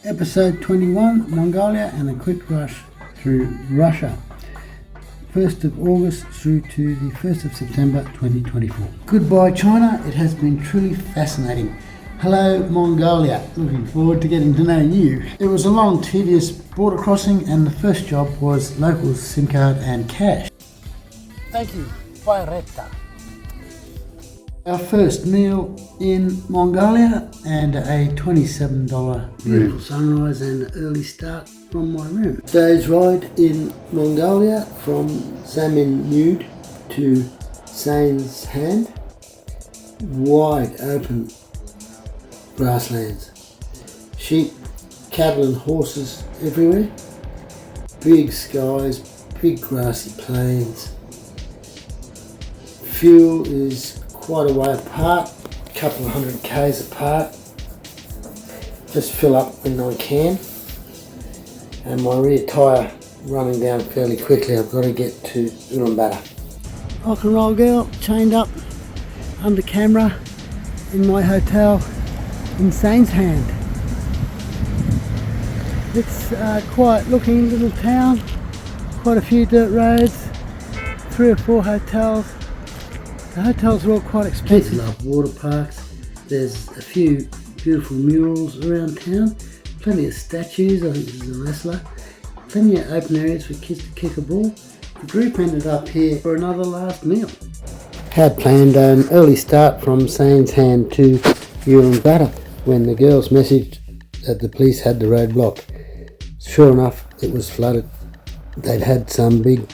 Episode 21, Mongolia and a quick rush through Russia. 1st of August through to the 1st of September 2024. Goodbye China, it has been truly fascinating. Hello Mongolia, looking forward to getting to know you. It was a long, tedious border crossing and the first job was local SIM card and cash. Thank you, Vairetta. Our first meal in Mongolia and a $27 beautiful sunrise and early start from my room. Today's ride in Mongolia from Zamin to Sain's Hand. Wide open grasslands. Sheep, cattle and horses everywhere. Big skies, big grassy plains. Fuel is quite a way apart, a couple of 100 k's apart. Just fill up when I can. And my rear tyre running down fairly quickly. I've got to get to Ulaanbaatar. Rock and roll girl chained up under camera in my hotel in Sain's Hand. It's a quiet looking little town, quite a few dirt roads, 3 or 4 hotels. The hotels are all quite expensive. Kids love water parks. There's a few beautiful murals around town. Plenty of statues. I think this is a wrestler. Plenty of open areas for kids to kick a ball. The group ended up here for another last meal. Had planned an early start from Sain's Hand to Ulaanbaatar when the girls messaged that the police had the road blocked. Sure enough, it was flooded. They'd had some big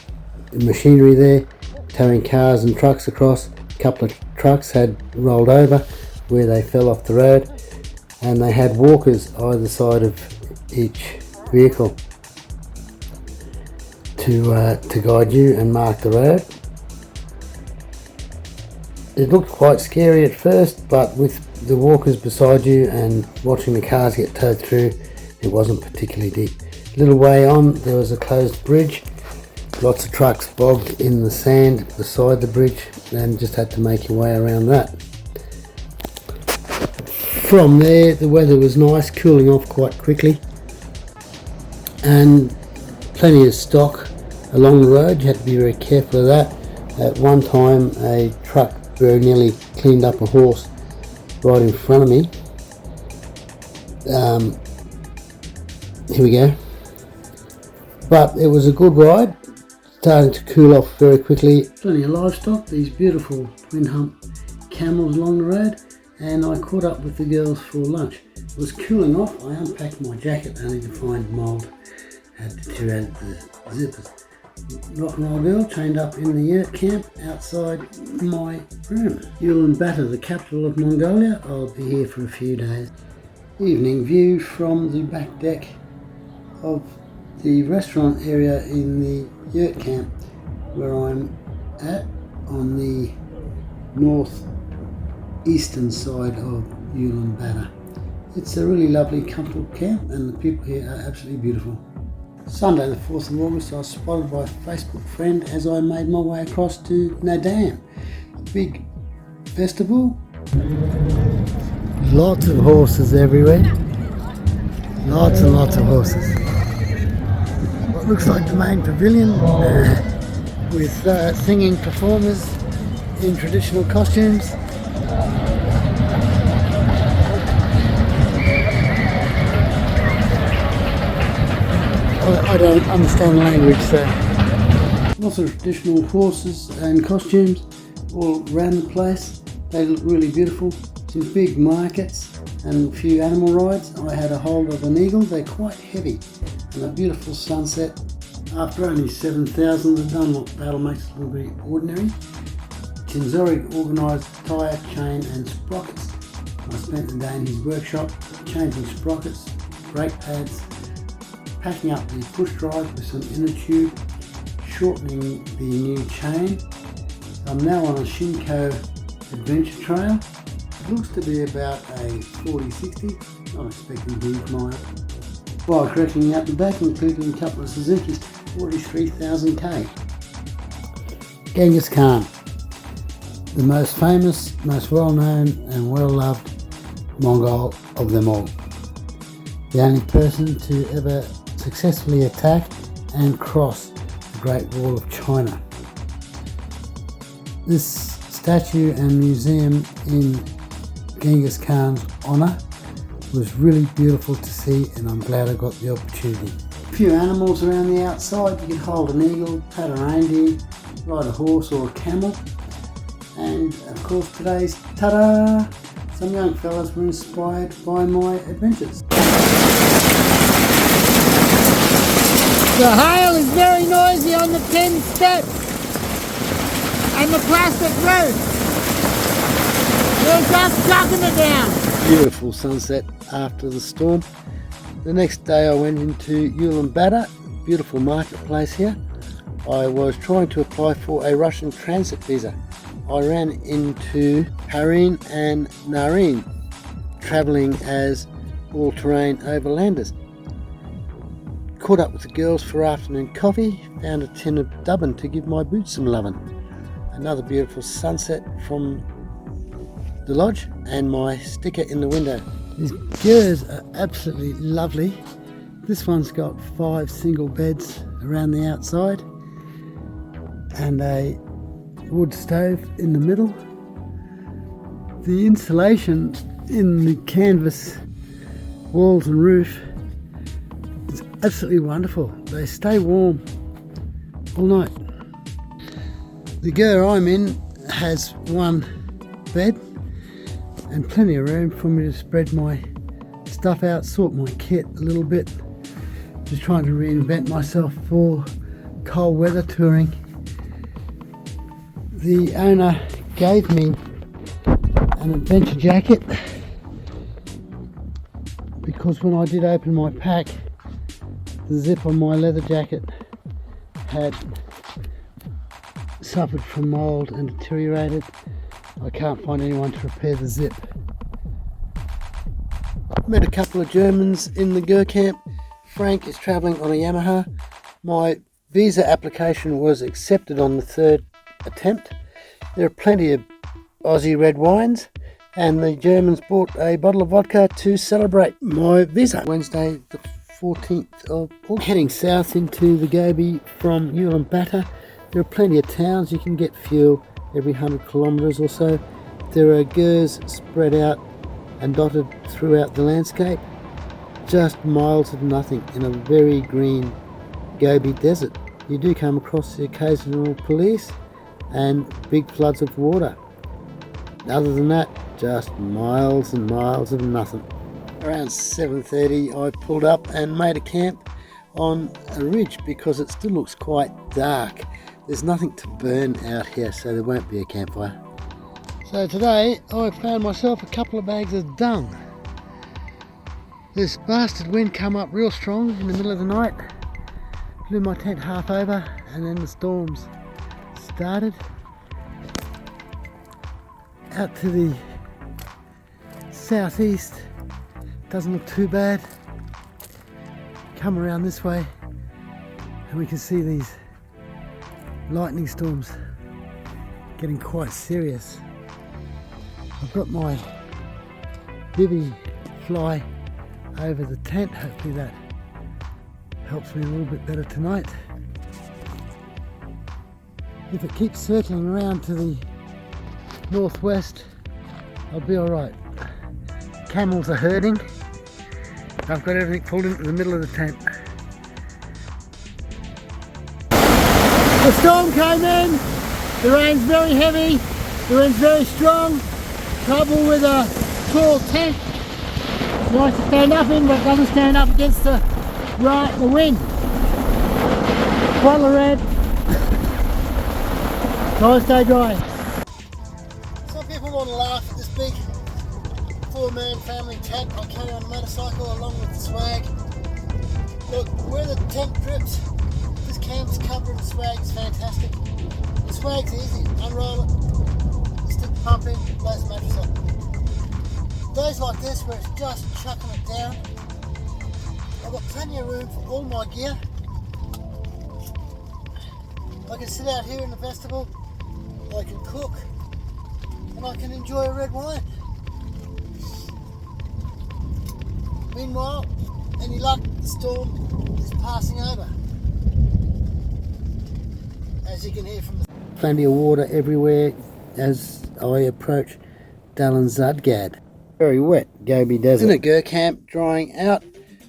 machinery there towing cars and trucks across. A couple of trucks had rolled over where they fell off the road, and they had walkers either side of each vehicle to guide you and mark the road. It looked quite scary at first, but with the walkers beside you and watching the cars get towed through, it wasn't particularly deep. A little way on there was a closed bridge. Lots of trucks bogged in the sand beside the bridge and just had to make your way around that. From there the weather was nice, cooling off quite quickly, and plenty of stock along the road. You had to be very careful of that. At one time a truck very nearly cleaned up a horse right in front of me. Here we go. But it was a good ride. Starting to cool off very quickly. Plenty of livestock, these beautiful twin hump camels along the road, and I caught up with the girls for lunch. It was cooling off. I unpacked my jacket only to find mould. Had to tear out the zippers. Rock and roll girl chained up in the yurt camp outside my room. Ulaanbaatar, the capital of Mongolia. I'll be here for a few days. Evening view from the back deck of the restaurant area in the yurt camp where I'm at on the northeastern side of Ulaanbaatar. It's a really lovely, comfortable camp and the people here are absolutely beautiful. Sunday the 4th of August I was spotted by a Facebook friend as I made my way across to Nadam, a big festival. Lots of horses everywhere. Lots and lots of horses. What looks like the main pavilion with singing performers in traditional costumes. I don't understand the language, so lots of traditional horses and costumes all around the place. They look really beautiful. Some big markets and a few animal rides. I had a hold of an eagle. They're quite heavy, and a beautiful sunset. After only 7,000, the Dunlop battle makes it a little bit ordinary. Chinzori organised tyre, chain and sprockets. I spent the day in his workshop changing sprockets, brake pads, packing up the push drive with some inner tube, shortening the new chain. I'm now on a Shinko adventure trail. It looks to be about a 40-60, not expecting huge miles. While correcting out the back, including a couple of Suzuki's, 43,000 k. Genghis Khan, the most famous, most well known and well loved Mongol of them all. the only person to ever successfully attack and cross the Great Wall of China. This statue and museum in Genghis Khan's honour was really beautiful to see, and I'm glad I got the opportunity. A few animals around the outside. You can hold an eagle, pat a reindeer, ride a horse or a camel, and of course today's ta-da! Some young fellas were inspired by my adventures. The hail is very noisy on the 10 steps and the plastic roof. They're just chucking it down. Beautiful sunset after the storm. The next day I went into Ulaanbaatar, beautiful marketplace here. I was trying to apply for a Russian transit visa. I ran into Harin and Narin, travelling as all-terrain overlanders. Caught up with the girls for afternoon coffee, found a tin of dubbin to give my boots some lovin'. Another beautiful sunset from the lodge and my sticker in the window. These gers are absolutely lovely. This one's got 5 single beds around the outside and a wood stove in the middle. The insulation in the canvas walls and roof is absolutely wonderful. They stay warm all night. The ger I'm in has 1 bed and plenty of room for me to spread my stuff out, sort my kit a little bit. Just trying to reinvent myself for cold weather touring. The owner gave me an adventure jacket because when I did open my pack, the zip on my leather jacket had suffered from mould and deteriorated. I can't find anyone to repair the zip. Met a couple of Germans in the Ger camp. Frank is travelling on a Yamaha. My visa application was accepted on the 3rd attempt. There are plenty of Aussie red wines, and the Germans bought a bottle of vodka to celebrate my visa. Wednesday the 14th of August. Heading south into the Gobi from Ulaanbaatar. There are plenty of towns. You can get fuel every 100 kilometres or so. There are gers spread out and dotted throughout the landscape. Just miles of nothing in a very green Gobi desert. You do come across the occasional police and big floods of water. Other than that, just miles and miles of nothing. Around 7:30 I pulled up and made a camp on a ridge because it still looks quite dark. There's nothing to burn out here, so there won't be a campfire. So today I found myself a couple of bags of dung. This bastard wind come up real strong in the middle of the night, blew my tent half over, and then the storms started. Out to the southeast, doesn't look too bad. Come around this way and we can see these lightning storms getting quite serious. I've got my bivvy fly over the tent. Hopefully that helps me a little bit better tonight. If it keeps circling around to the northwest, I'll be alright. Camels are herding. I've got everything pulled into the middle of the tent. The storm came in, the rain's very heavy, the wind's very strong. Trouble with a tall tent. It's nice to stand up in, but it doesn't stand up against the wind. Bottle of red. Try and stay dry. Some people want to laugh at this big 4-man family tent I carry on a motorcycle along with the swag. Look, where the tent drips, this camp's covered in swag. It's fantastic. The swag's easy. Unroll it, stick the pump in, blow the mattress up. Days like this where it's just chucking it down, I've got plenty of room for all my gear. I can sit out here in the vestibule, I can cook, and I can enjoy a red wine. Meanwhile, Any luck, the storm is passing over. As you can hear from the... Plenty of water everywhere as I approach Dallin Zadgad. Very wet Gobi Desert. In a gur camp, drying out.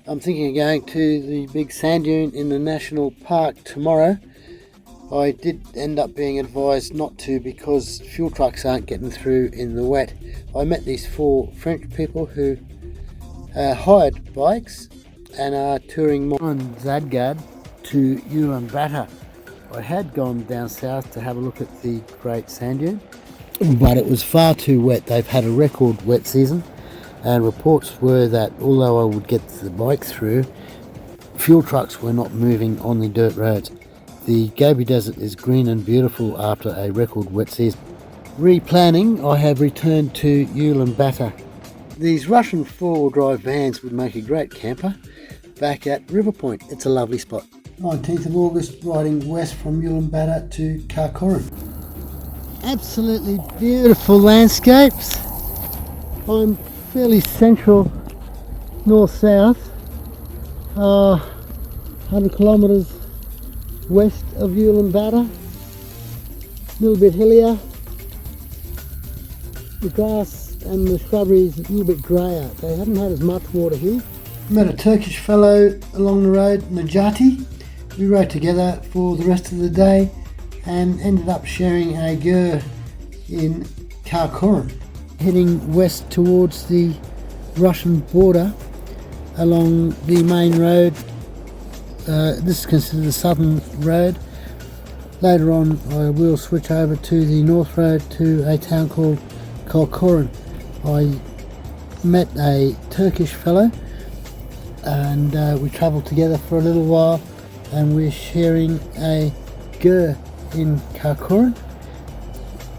I'm thinking of going to the big sand dune in the national park tomorrow. I did end up being advised not to because fuel trucks aren't getting through in the wet. I met these 4 French people who hired bikes and are touring on Zadgad to Ulaanbaatar. I had gone down south to have a look at the Great Sand Dune, but it was far too wet. They've had a record wet season, and reports were that although I would get the bike through, fuel trucks were not moving on the dirt roads. The Gobi Desert is green and beautiful after a record wet season. Replanning, I have returned to Ulaanbaatar. These Russian 4-wheel drive vans would make a great camper back at River Point. It's a lovely spot. 19th of August, riding west from Ulaanbaatar to Karakoram. Absolutely beautiful landscapes. I'm fairly central, north-south, 100 kilometres west of Ulaanbaatar. A little bit hillier. The grass and the shrubbery is a little bit drier. They haven't had as much water here. Met a Turkish fellow along the road, Necati. We rode together for the rest of the day and ended up sharing a gur in Karakoram. Heading west towards the Russian border along the main road. This is considered the southern road. Later on I will switch over to the north road to a town called Karakoram. I met a Turkish fellow and we travelled together for a little while, and we're sharing a gur in Karakoram.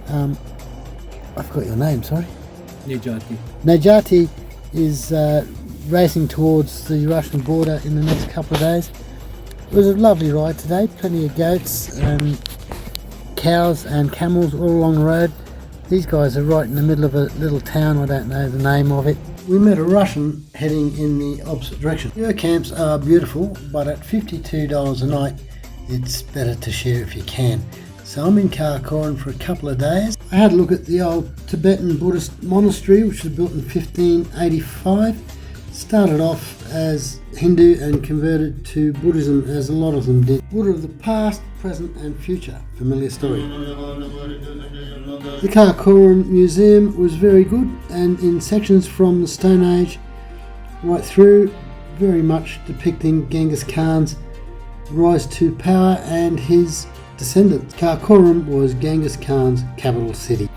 I forgot your name, sorry. Necati. Necati is racing towards the Russian border in the next couple of days. It was a lovely ride today, plenty of goats and cows and camels all along the road. These guys are right in the middle of a little town, I don't know the name of it. We met a Russian heading in the opposite direction. Gur camps are beautiful, but at $52 a night, it's better to share if you can. So I'm in Karakoram for a couple of days. I had a look at the old Tibetan Buddhist monastery, which was built in 1585. Started off as Hindu and converted to Buddhism, as a lot of them did. Buddha of the past, present and future. Familiar story. The Karakoram Museum was very good, and in sections from the Stone Age right through, very much depicting Genghis Khan's rise to power and his descendants. Karakoram was Genghis Khan's capital city.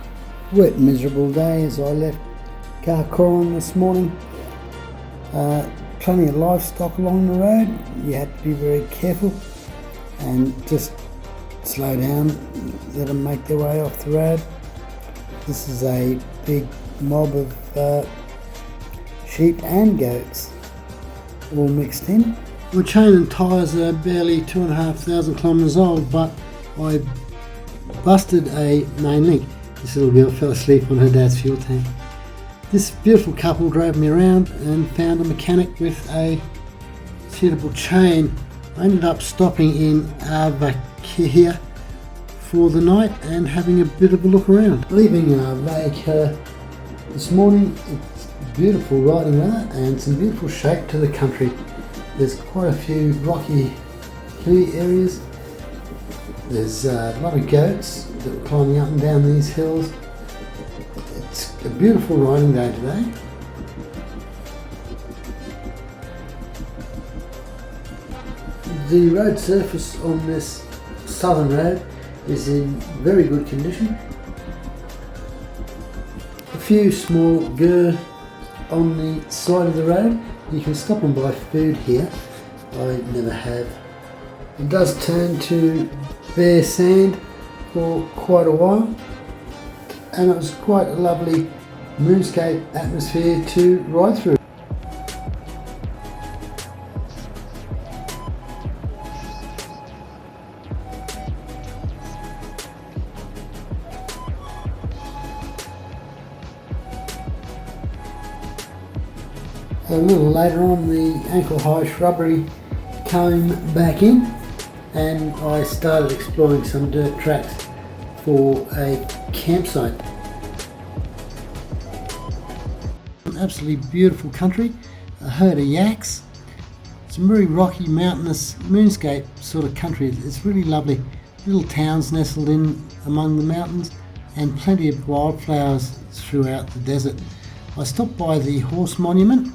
Wet, miserable day as I left Karakoram this morning. Plenty of livestock along the road. You have to be very careful and just slow down, let them make their way off the road. This is a big mob of sheep and goats all mixed in. My chain and tyres are barely 2,500 kilometres old, but I busted a main link. This little girl fell asleep on her dad's fuel tank. This beautiful couple drove me around and found a mechanic with a suitable chain. I ended up stopping in Avakia for the night and having a bit of a look around. Leaving Avakia this morning, it's beautiful riding weather and some beautiful shape to the country. There's quite a few rocky, hilly areas. There's a lot of goats that are climbing up and down these hills. It's a beautiful riding day today. The road surface on this southern road is in very good condition. A few small gur on the side of the road. You can stop and buy food here. I never have. It does turn to bare sand for quite a while, and it was quite a lovely moonscape atmosphere to ride through. A little later on, the ankle-high shrubbery came back in, and I started exploring some dirt tracks for a campsite. Absolutely beautiful country, a herd of yaks, some very rocky, mountainous, moonscape sort of country. It's really lovely. Little towns nestled in among the mountains and plenty of wildflowers throughout the desert. I stopped by the horse monument,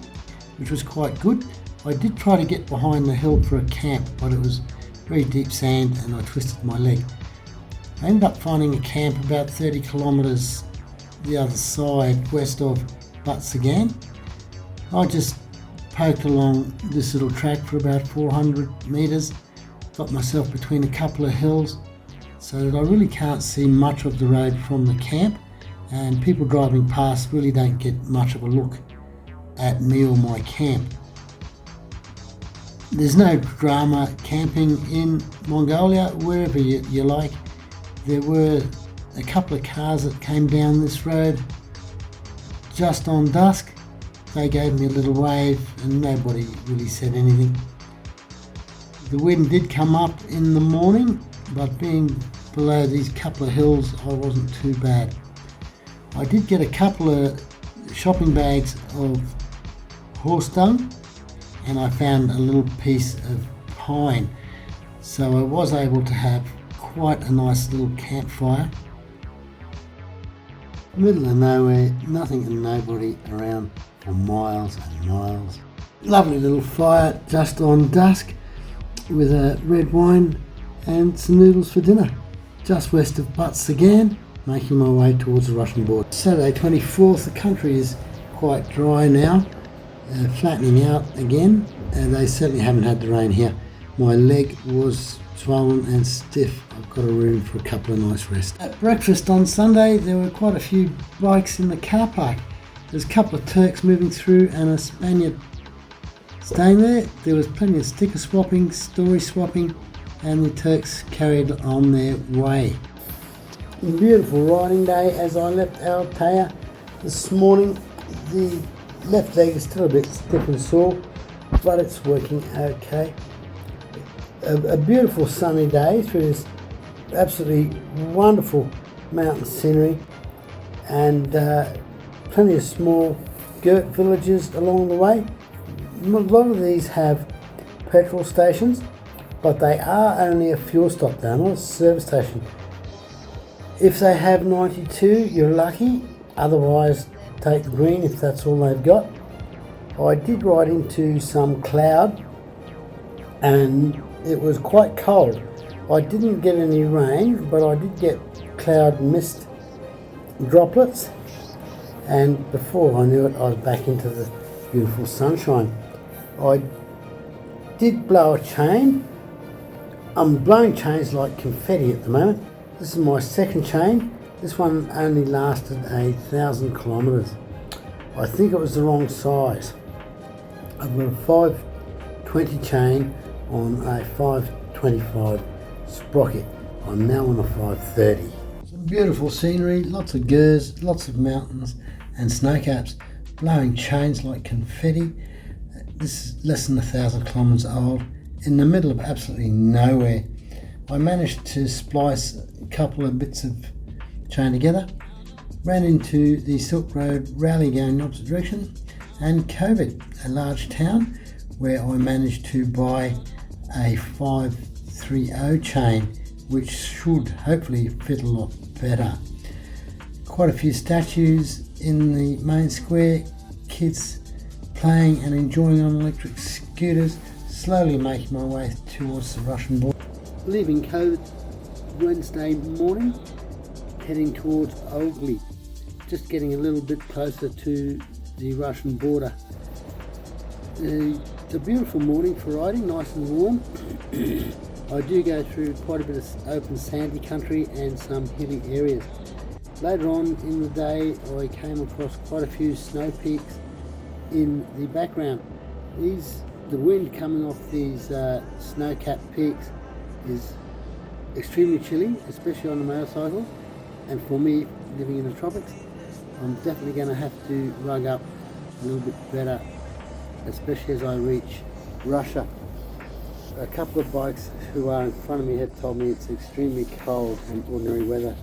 which was quite good. I did try to get behind the hill for a camp, but it was very deep sand and I twisted my leg. I ended up finding a camp about 30 kilometres the other side, west of Butts again. I just poked along this little track for about 400 metres, got myself between a couple of hills so that I really can't see much of the road from the camp, and people driving past really don't get much of a look at me or my camp. There's no drama camping in Mongolia, wherever you like. There were a couple of cars that came down this road just on dusk. They gave me a little wave and nobody really said anything. The wind did come up in the morning, but being below these couple of hills, I wasn't too bad. I did get a couple of shopping bags of horse dung, and I found a little piece of pine, so I was able to have quite a nice little campfire. Middle of nowhere, nothing and nobody around for miles and miles. Lovely little fire just on dusk with a red wine and some noodles for dinner. Just west of Butts again, making my way towards the Russian border. Saturday 24th, the country is quite dry now, flattening out again, and they certainly haven't had the rain here. My leg was swollen and stiff. I've got a room for a couple of nice rests. At breakfast on Sunday, there were quite a few bikes in the car park. There's a couple of Turks moving through and a Spaniard staying there. There was plenty of sticker swapping, story swapping, and the Turks carried on their way. A beautiful riding day as I left Altea this morning. The left leg is still a bit stiff and sore, but it's working okay. A beautiful sunny day through this absolutely wonderful mountain scenery, and plenty of small girt villages along the way. A lot of these have petrol stations, but they are only a fuel stop. They're not a service station. If they have 92, you're lucky. Otherwise, take the green if that's all they've got. I did ride into some cloud and it was quite cold. I didn't get any rain, but I did get cloud mist droplets, and before I knew it, I was back into the beautiful sunshine. I did blow a chain. I'm blowing chains like confetti at the moment. This is my second chain. This one only lasted 1,000 kilometres. I think it was the wrong size. I've got a 520 chain on a 525 sprocket. I'm now on a 530. Some beautiful scenery, lots of gers, lots of mountains and snowcaps, blowing chains like confetti. This is less than 1,000 kilometres old, in the middle of absolutely nowhere. I managed to splice a couple of bits of chain together, ran into the Silk Road rally going in the opposite direction, and Covid, a large town where I managed to buy a 530 chain, which should hopefully fit a lot better. Quite a few statues in the main square, kids playing and enjoying on electric scooters, slowly making my way towards the Russian border. Leaving Covid Wednesday morning, heading towards Ogley, just getting a little bit closer to the Russian border. It's a beautiful morning for riding, nice and warm. I do go through quite a bit of open sandy country and some hilly areas. Later on in the day I came across quite a few snow peaks in the background. The wind coming off these snow-capped peaks is extremely chilly, especially on a motorcycle, and for me living in the tropics, I'm definitely going to have to rug up a little bit better especially as I reach Russia. A couple of bikes who are in front of me have told me it's extremely cold in ordinary weather.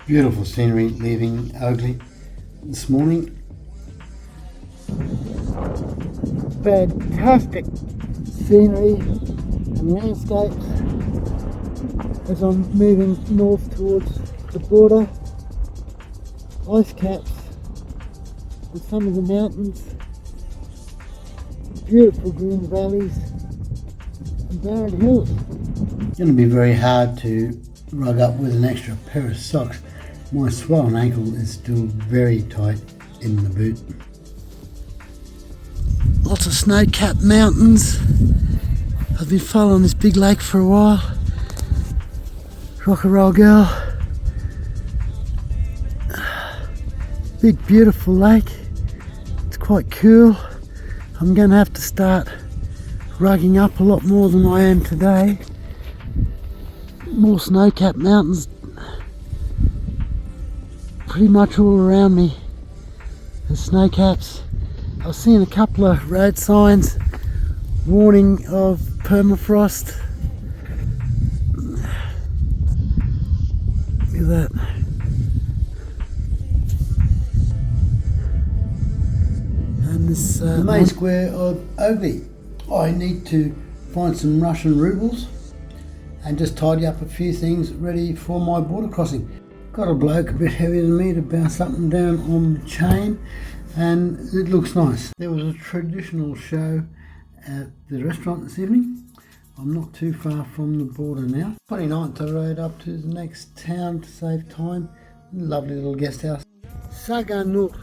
Beautiful scenery leaving Ugly this morning. Fantastic scenery and landscapes as I'm moving north towards the border. Ice caps on some of the mountains, beautiful green valleys and barren hills. It's going to be very hard to rug up with an extra pair of socks. My swollen ankle is still very tight in the boot. Lots of snow-capped mountains. I've been following this big lake for a while. Rock and Roll Girl. Big beautiful lake. It's quite cool. I'm going to have to start rugging up a lot more than I am today. More snow-capped mountains pretty much all around me. The snow caps. I was seeing a couple of road signs warning of permafrost. Look at that. And this the main square of Ugly. I need to find some Russian rubles and just tidy up a few things ready for my border crossing. Got a bloke a bit heavier than me to bounce up and down on the chain, and it looks nice. There was a traditional show at the restaurant this evening. I'm not too far from the border now. 29th I rode up to the next town to save time. Lovely little guest house. Saganur.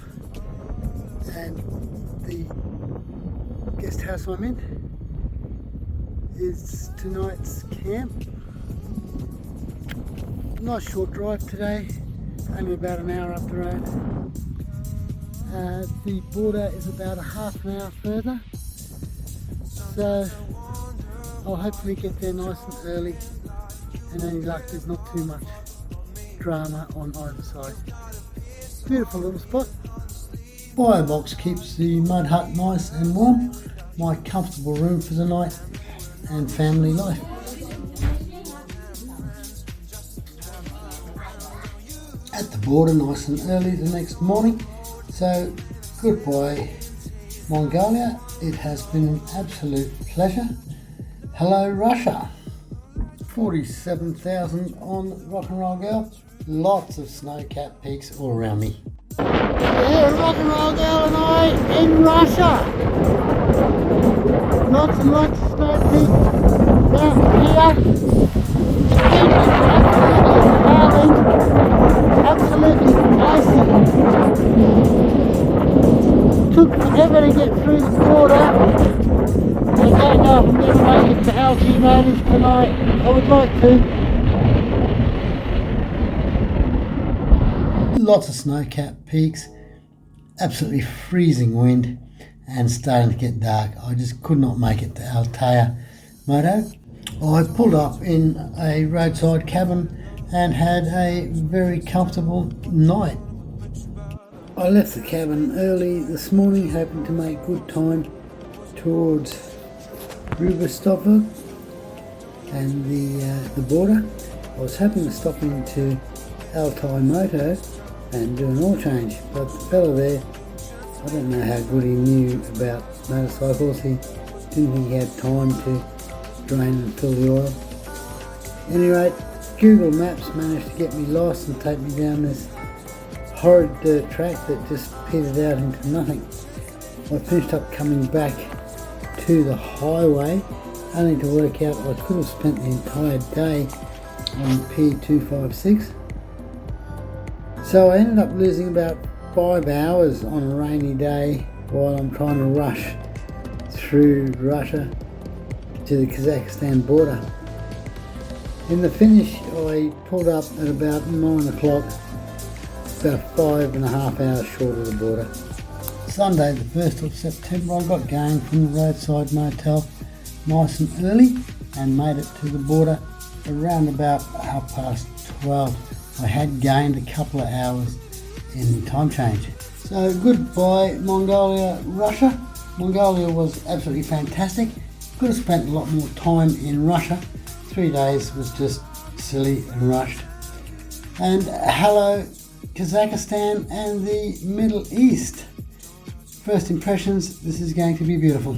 And the guest house I'm in is tonight's camp. Nice short drive today, only about an hour up the road. The border is about a half an hour further, so I'll hopefully get there nice and early, and any luck there's not too much drama on either side. Beautiful little spot. Firebox keeps the mud hut nice and warm, my comfortable room for the night and family life. At the border nice and early the next morning, so goodbye Mongolia, it has been an absolute pleasure. Hello Russia. 47,000 on Rock and Roll Girl, lots of snow-capped peaks all around me. Yeah, Rock and Roll Girl and I in Russia. Lots and lots of snow peaks down here. Absolutely icy. Took forever to get through the border. I don't know if I'm going to make it to Alti tonight. I would like to. Lots of snow-capped peaks, absolutely freezing wind, and starting to get dark. I just could not make it to Altea Moto. I pulled up in a roadside cabin and had a very comfortable night. I left the cabin early this morning, hoping to make good time towards Rubostov and the border. I was hoping to stop into Altai Moto and do an oil change, but the fella there, I don't know how good he knew about motorcycles. He didn't think he had time to drain and fill the oil. At any rate, Google Maps managed to get me lost and take me down this horrid dirt track that just petered out into nothing. I finished up coming back to the highway, only to work out I could have spent the entire day on P256. So I ended up losing about 5 hours on a rainy day while I'm trying to rush through Russia to the Kazakhstan border. In the finish I pulled up at about 9 o'clock, about 5.5 hours short of the border. Sunday the 1st of September I got going from the roadside motel nice and early and made it to the border around about 12:30. I had gained a couple of hours in time change. So goodbye Mongolia, Russia. Mongolia was absolutely fantastic. Could have spent a lot more time in Russia. 3 days was just silly and rushed. And hello Kazakhstan and the Middle East. First impressions, this is going to be beautiful.